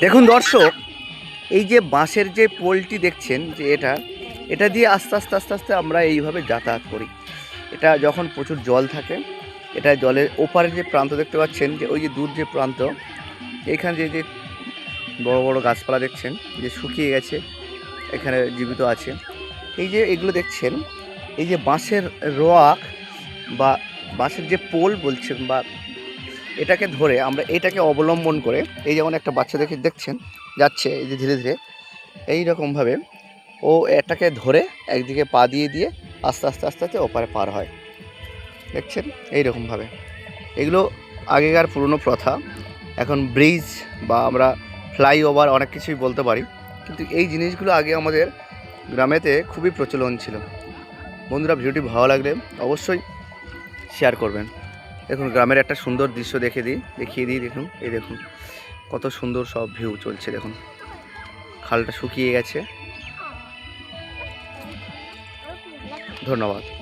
দেখুন দর্শক, এই যে বাঁশের যে পোলটি দেখছেন যে এটা দিয়ে আস্তে আস্তে আস্তে আস্তে আমরা এইভাবে যাতায়াত করি। এটা যখন প্রচুর জল থাকে, এটা জলের ওপারের যে প্রান্ত দেখতে পাচ্ছেন, যে ওই যে দূর যে প্রান্ত, এইখানে যে যে বড় বড় গাছপালা দেখছেন যে শুকিয়ে গেছে, এখানে জীবিত আছে। এই যে এগুলো দেখছেন, এই যে বাঁশের রোয়াক বা বাঁশের যে পোল বলছেন, বা এটাকে ধরে আমরা এটাকে অবলম্বন করে, এই যেমন একটা বাচ্চা দেখছেন যাচ্ছে এই যে ধীরে ধীরে এই রকমভাবে ও এটাকে ধরে একদিকে পা দিয়ে দিয়ে আস্তে আস্তে আস্তে আস্তে ওপারে পার হয়, দেখছেন এই রকমভাবে। এগুলো আগেকার পুরনো প্রথা। এখন ব্রিজ বা আমরা ফ্লাইওভার অনেক কিছুই বলতে পারি, কিন্তু এই জিনিসগুলো আগে আমাদের গ্রামেতে খুবই প্রচলন ছিল। বন্ধুরা, ভিডিওটি ভালো লাগলে অবশ্যই শেয়ার করবেন। দেখুন গ্রামের একটা সুন্দর দৃশ্য দেখিয়ে দিই। দেখুন, এই দেখুন কত সুন্দর সব ভিউ চলছে। দেখুন খালটা শুকিয়ে গেছে। ধন্যবাদ।